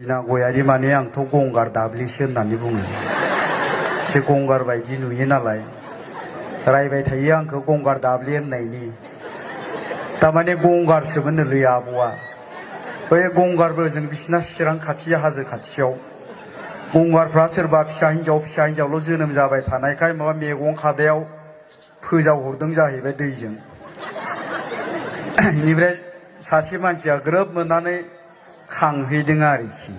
गयारि माने आंथ' गंगार दाब्लिसो होननानै बुङो। एसे गंगार बायदि नुयो नालाय रायबाय थायो आंखौ गंगार दाब्लि होननायनि। तारमाने गंगारसोमोन नोलै आब'आ। बै गंगारफोरजों बिसिना चिरां खाथि हाजो खाथियाव गंगारफ्रा सोरबा फिसा हिन्जावल' जोनोम जाबाय थानायखाय माबा मैगं खादायाव फोजावहरदों जाहैबाय दैजों। बेनिफ्राय सासे मानसिया ग्रोब मोननानै खांहैदों आरोखि।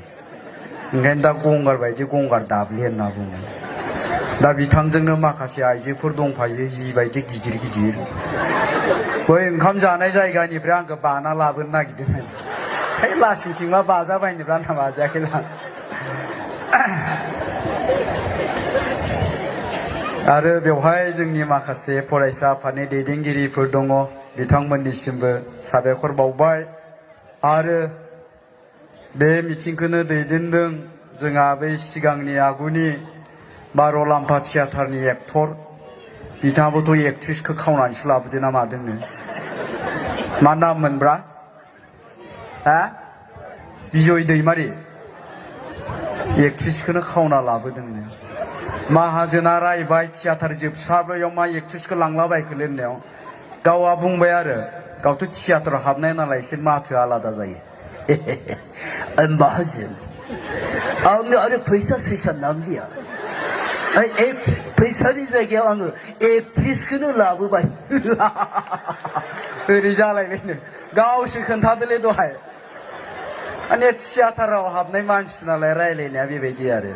ओंखायनो दा गंगार बायदि गंगार दाब्लि होनना बुङो। दा बिथांजोंनो माखासे आइजोफोर दंफायो जिबायदि गिदिर गिदिर। बै ओंखाम जानाय जायगानिफ्राय आंखौ बाना लाबोनो नागिरदोंमोन। है लासिं सिंला बाजाबायनोब्रा आंना बाजायाखैलां। आरो बेवहाय जोंनि माखासे फरायसा आफादनि दैदेनगिरिफोर दङ, बिथांमोननिसिमबो साबायखर बावबाय। आरो बे मिटिंखौनो दैदेनदों जोंहा बै सिगांनि आगुनि बार'लाम्फा थियाटारनि एक्टर, बिथाङाबोथ' एक्ट्रिसखौ खावनानैसो लाबोदो ना मादोंनो। मा नाम मोनब्रा? हा? बिजय दैमारि। एक्ट्रिसखौनो खावना लाबोदोंनो। माहाजोना रायबाय थियाटार जोबसाब्रैयाव मा एक्ट्रिसखौ लांलाबायखोलै होननायाव गावआ बुंबाय आरो गावथ' थियाटाराव हाबनाय नालाय एसे माथो आलादा जायो। माहाजोन आंनो आरो फैसा सैसा नांलिया। फैसानि जायगायाव आङो एक्ट्रिसखौनो लाबोबाय। ओरै जालायबायनो गावसो खोन्थादोलै दहाय। माने थियाटाराव हाबनाय मानसि नालाय रायलायनाया बेबायदि आरो।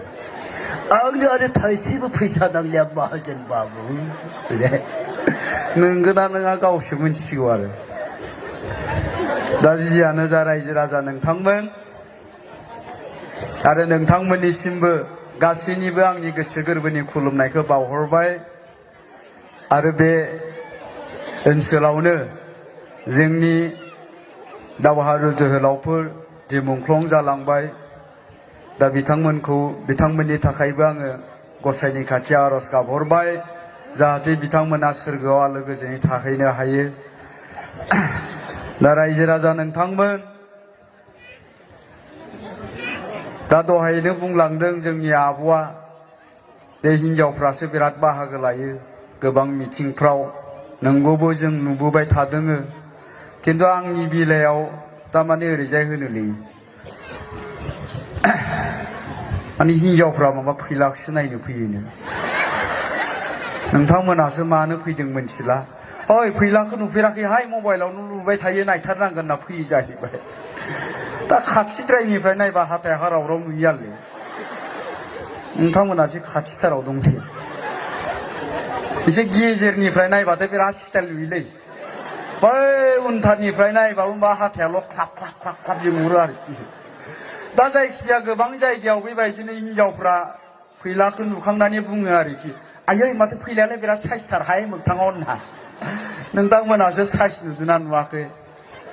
आंनो आरो थाइसेबो फैसा नांलिया माहाजोन बाबु। नोंगोना नोङा गावसो मिथिसिगौ आरो। दा जियानो जा रायजो राजा नोंथांमोन आरो नोंथांमोननिसिमबो गासैनिबो आंनि गोसो गोरबोनि खुलुमनायखौ बावहरबाय। आरो बे ओनसोलावनो जोंनि दावहारु जोहोलावफोर जे मुंख्लं जालांबाय, दा बिथांमोननि थाखायबो आङो गसाइनि खाथियाव आरज गाबहरबाय जाहाथे बिथांमोना सोरगोआव आलो गोजोनै थाहैनो हायो। दा रायजो राजा नोंथांमोन, दा दहायनो बुंलांदों जोंनि आब'आ बे हिनजावफ्रासो बिराद बाहागो लायो गोबां मिथिंफ्राव। नंगौबो जों नुबोबाय थादोङो। खिन्थु आंनि बेलायाव तारमाने ओरैजाय होनोलै माने हिनजावफ्रा माबा फैलाखौसो नायनो फैयोनो। नोंथांमोनासो मानो फैदों मोनथिला। ओइ फैलाखौ नुफेराखैहाय मबाइलावनो नुबाय थायो नायथारनांगोन होनना फैयो जाहैबाय। दा खाथिद्रायनिफ्राय नायबा हाथाय हारावराव नुयोआलै। नोंथांमोनासो खाथिथाराव दंसै। एसे गेजेरनिफ्राय नायबाथाय बिराद स्टाइल नुयोलै। बै उनथारनिफ्राय नायबाबो मा हाथायाल' ख्लाब ख्लाब ख्लाब ख्लाब जोंहरो आरोखि। दा जायखिया गोबां जायगायाव बेबायदिनो हिनजावफ्रा फैलाखौ नुखांनानै बुङो आरोखि, आयै माथो फैलायालाय बिराद साइसथारहाय मोगथाङाव होनना। नोंथांमोनासो साइस नुदोंना नुवाखै?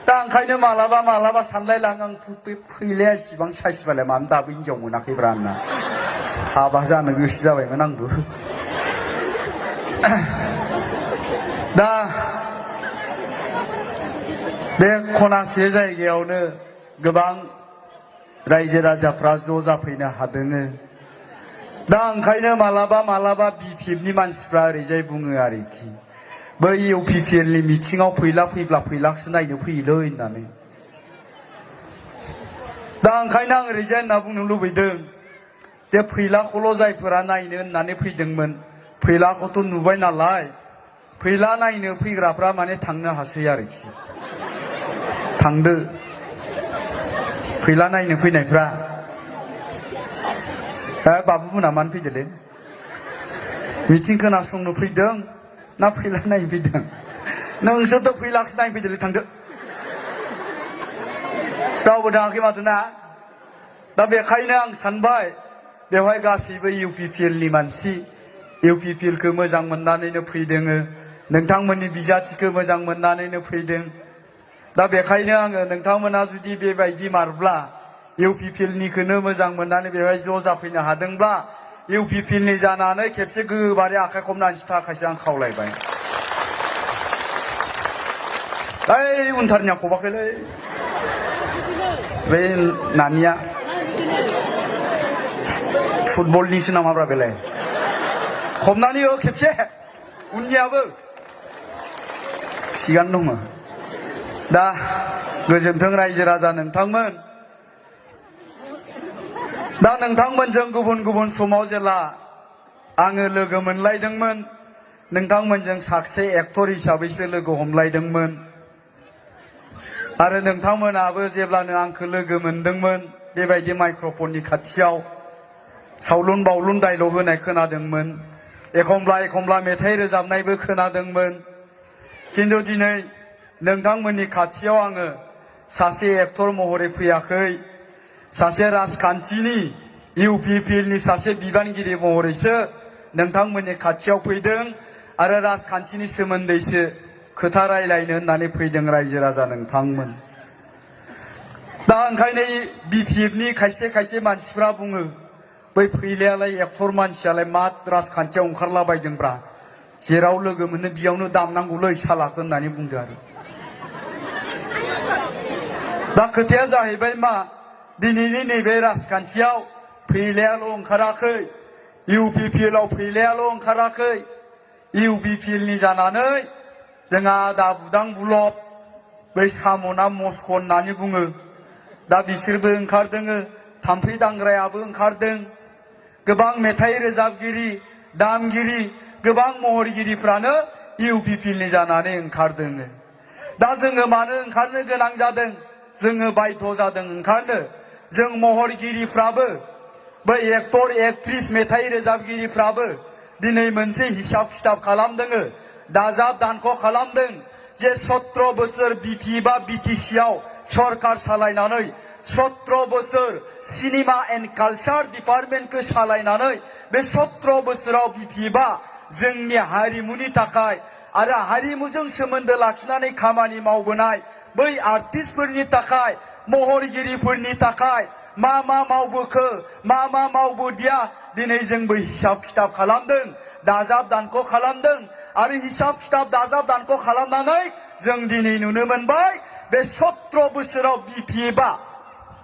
दा ओंखायनो मालाबा सानलायलाङो आं बे फैलाया इसिबां साइसबालाय मानो दाबो हिनजाव मोनाखैब्रा होनना। हाबा जानो गोसो जाबायमोन आंबो। दा बे खनासे जायगायावनो गोबां रायजो राजाफ्रा ज' जाफैनो हादोङो। दा ओंखायनो मालाबा बिपिएफनि मानसिफ्रा ओरैजाय बुङो आरोखि, बै इउपिपिएलनि मिथिङाव फैला फैब्ला फैलाखौसो नायनो फैयोलै होननानै। दा ओंखायनो आं ओरैजाय होनना बुंनो लुबैदों जे फैलाखौल' जायफोरा नायनो होननानै फैदोंमोन, फैलाखौथ' नुबाय नालाय, फैला नायनो फैग्राफ्रा माने थांनो हासै आरोखि। थांदो फैला नायनो फैनायफ्रा। बाबुमोना मानो फैदोलै? मिथिं खोनासंनो फैदों ना फैला नायनो फैदों? नोंसोरथ' फैलाखौसो नायनो फैदोलै, थांदो। रावबो थाङाखै माथो ना? दा बेखायनो आं सानबाय बेवहाय गासैबो इउपिपिएलनि मानसि, इउपिपिएलखौ मोजां मोननानैनो फैदोङो, नोंथांमोननि बिजाथिखौ मोजां मोननानैनो फैदों। दा बेखायनो आङो नोंथांमोना जुदि बेबायदि मारब्ला इउपिपिएलनिखौनो मोजां मोननानै बेवहाय ज' जाफैनो हादोंब्ला इउपिपिएलनि जानानै खेबसे गोबारै आखाइ खबनानैसो थाखायसो आं खावलायबाय। उनथारनिया खबाखैलै, बे नानिया फुटबलनिसो नामाब्रा बेलाय हमनानै हो खेबसे उननियाबो थिगानो दङ दा गोजोन्थों रायजो राजा नोंथांमोन दा नोंथांमोनजों गुबुन गुबुन समाव जेला आङो लोगो मोनलायदोंमोन नोंथांमोनजों सासे एक्टर हिसाबैसो लोगो हमलायदोंमोन आरो नोंथांमोनाबो जेब्लानो आंखौ लोगो मोनदोंमोन बेबायदि माइक्र'फननि खाथियाव सावलुन बावलुन डायलग होनाय खोनादोंमोन एखमब्ला एखमब्ला मेथाइ रोजाबनायबो खोनादोंमोन किन्तु दिनै नोंथांमोननि खाथियाव आङो सासे एक्टर महरै फैयाखै सासे राजखान्थिनि इउपिपिएलनि सासे बिबानगिरि महरैसो नोंथांमोननि खाथियाव फैदों आरो राजखान्थिनि सोमोन्दैसो खोथा रायलायनो होननानै फैदों रायजो राजा नोंथांमोन दा ओंखायनो बिपिएफनि खायसे खायसे मानसिफ्रा बुङो बै फैलायालाय एक्टर मानसियालाय मा राजखान्थियाव ओंखारलाबायदोंब्रा जेराव लोगो मोनो बियावनो दामनांगौलै सालाखौ होननानै बुंदों आरो दा खोथाया जाहैबाय मा दिनैनि नैबे राजखान्थियाव फैलायाल' ओंखाराखै इउपिपिएलआव फैलायाल' ओंखाराखै इउपिपिएलनि जानानै जोंहा दा बुदां बुलब बै साम'ना मस्क' होननानै बुङो दा बिसोरबो ओंखारदों थाम्फै दांग्रायाबो ओंखारदों गोबां मेथाइ रोजाबगिरि दामगिरि गोबां महरगिरिफ्रानो इउपिपिएलनि जानानै ओंखारदों दा जोङो मानो ओंखारनो गोनां जादों जोङो बाध्य जादों ओंखारनो जों महरगिरिफ्राबो बै एक्टर एक्ट्रिस मेथाइ रोजाबगिरिफ्राबो दिनै मोनसे हिसाब खिथाब खालामदों दाजाब दानख' खालामदों जे 17 बोसोर बिपि बा बिटिसिआव सरकार सालायनानै 17 बोसोर सिनेमा एन्ड कालचार डिपार्टमेन्टखौ सालायनानै बे 17 बोसोराव बिपि बा जोंनि हारिमुनि थाखाय आरो हारिमुजों सोमोन्दो लाखिनानै खामानि मावबोनाय बै आर्टिस्टफोरनि थाखाय महरगिरिफोरनि थाखाय मा मावबोखो मा मावबोदिया दिनै जोंबो हिसाब खिथाब खालामदों दाजाब दानख' खालामदों आरो हिसाब खिथाब दाजाब दानख' खालामनानै जों दिनै नुनो मोनबाय बे 17 बोसोराव बिपि बा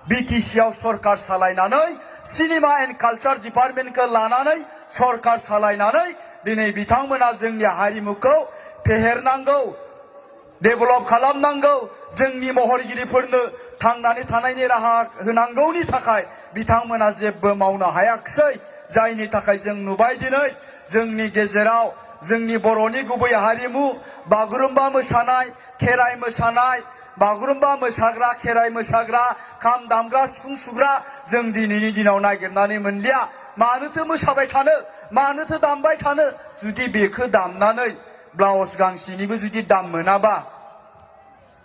बिटिसिआव सरकार सालायनानै सिनेमा एन्ड कालचार डिपार्टमेन्टखौ लानानै सरकार सालायनानै दिनै बिथांमोना जोंनि हारिमुखौ फेहेरनांगौ डेभेलप खालामनांगौ जोंनि महरगिरिफोरनो थांनानै थानायनि राहा होनांगौनि थाखाय बिथांमोना जेबो मावनो हायाखिसै जायनि थाखाय जों नुबाय दिनै जोंनि गेजेराव जोंनि बर'नि गुबै हारिमु बागुरुम्बा मोसानाय खेराइ मोसानाय बागुरुम्बा मोसाग्रा खेराइ मोसाग्रा खाम दामग्रा सिफुं सुग्रा जों दिनैनि दिनाव नागिरनानै मोनलिया मानोथो मोसाबाय थानो मानोथो दामबाय थानो जुदि बेखौ दामनानै ब्लाउस गांसेनिबो जुदि दाम मोनाबा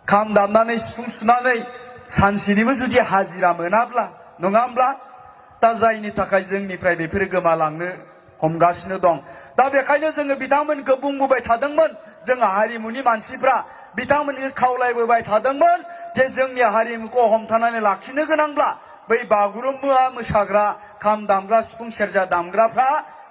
खाम दामनानै सिफुं सुनानै सानसेनिबो जुदि हाजिरा मोनाब्ला नङा होमब्ला दा जायनि थाखाय जोंनिफ्राय बेफोरो गोमालांनो हमगासिनो दं दा बेखायनो जोङो बिथांमोनखौ बुंबोबाय थादोंमोन जोंहा हारिमुनि मानसिफ्रा बिथांमोनखौ खावलायबोबाय थादोंमोन जे जोंनि हारिमुखौ हमथानानै लाखिनो गोनांब्ला बै बागुरुम्बा मोसाग्रा खाम दामग्रा सिफुं सेरजा दामग्राफ्रा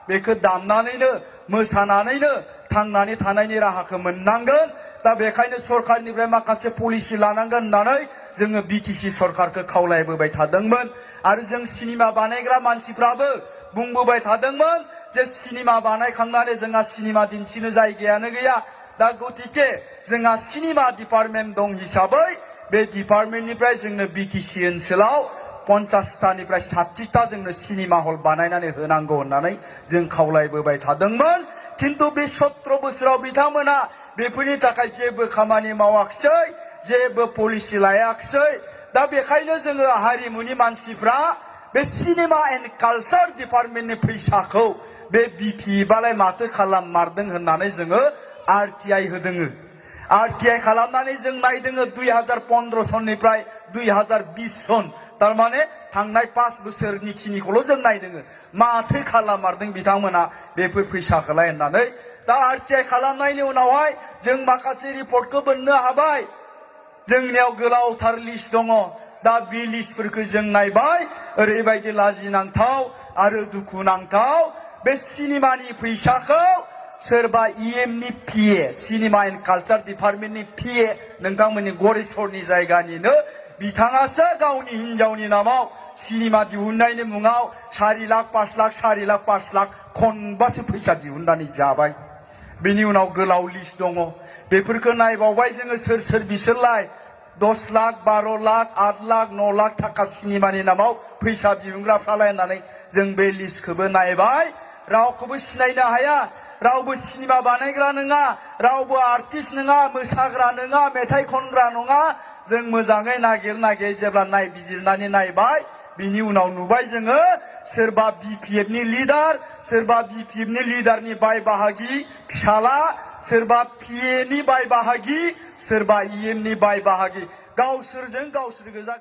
बेखौ दामनानैनो मोसानानैनो थांनानै थानायनि राहाखौ मोननांगोन दा बेखायनो सरकारनिफ्राय माखासे पलिसि लानांगोन होननानै जोङो बिटिसि सरकारखौ खावलायबोबाय थादोंमोन आरो जों सिनेमा बानायग्रा मानसिफ्राबो बुंबोबाय थादोंमोन जे सिनेमा बानायखांनानै जोंहा सिनेमा दिन्थिनो जायगायानो गैया दा गतिके जोंहा सिनेमा डिपार्टमेन्ट दं हिसाबै बे डिपार्टमेन्टनिफ्राय जोंनो बिटिसि ओनसोलाव 50टानिफ्राय 60टा जोंनो सिनेमा हल बानायनानै होनांगौ होननानै जों खावलायबोबाय थादोंमोन किन्तु बे 17 बोसोराव बिथांमोना बेफोरनि थाखाय जेबो खामानि मावाखिसै जेबो पलिसि लायाखिसै दा बेखायनो जोङो हारिमुनि मानसिफ्रा बे सिनेमा एन्ड कालचार डिपार्टमेन्टनि फैसाखौ बे बिपि बालाय माथो खालाममारदों होननानै जोङो आरटिआइ होदों आरटिआइ खालामनानै जों नायदों 2015 सननिफ्राय 2020 सन तारमाने थांनाय 5 बोसोरनि खिनिखौल' जों नायदों माथो खालाममारदों बिथांमोना बेफोर फैसाखौलाय होननानै दा आरटिआइ खालामनायनि उनावहाय जों माखासे रिपर्टखौ मोननो हाबाय जोंनियाव गोलावथार लिस्ट दङ दा बे लिस्टफोरखौ जों नायबाय ओरैबायदि लाजिनांथाव आरो दुखुनांथाव बे सिनेमानि फैसाखौ सोरबा इएमनि पिए सिनेमा एन्ड कालचार डिपार्टमेन्टनि पिए नोंथांमोननि गरेस्वरनि जायगानिनो बिथाङासो गावनि हिनजावनि नामाव सिनेमा दिहुननायनि मुङाव 4 लाख 5 लाख 4 लाख 5 लाख खनबासो फैसा दिहुननानै जाबाय। बेनि उनाव गोलाव लिस्ट दङ। बेफोरखौ नायबावबाय जोङो सोर सोर बिसोरलाय 10 लाख 12 लाख 8 लाख 9 लाख थाखा सिनेमानि नामाव फैसा दिहुनग्राफ्रालाय होननानै जों बे लिस्टखौबो नायबाय। रावखौबो सिनायनो हाया, रावबो सिनेमा बानायग्रा नङा, रावबो आर्टिस्ट नङा, मोसाग्रा नङा, मेथाइ खनग्रा नङा। जों मोजाङै नागिर जेब्ला नायबिजिरनानै नायबाय, बिनि उनाव नुबाय जोङो सोरबा BPFनि लिडार, सोरबा BPFनि लिडारनि बाय बाहागि फिसाला, सोरबा PAनि बाय बाहागि, सोरबा EMनि बाय बाहागि, गावसोरजों गावसोर गोजा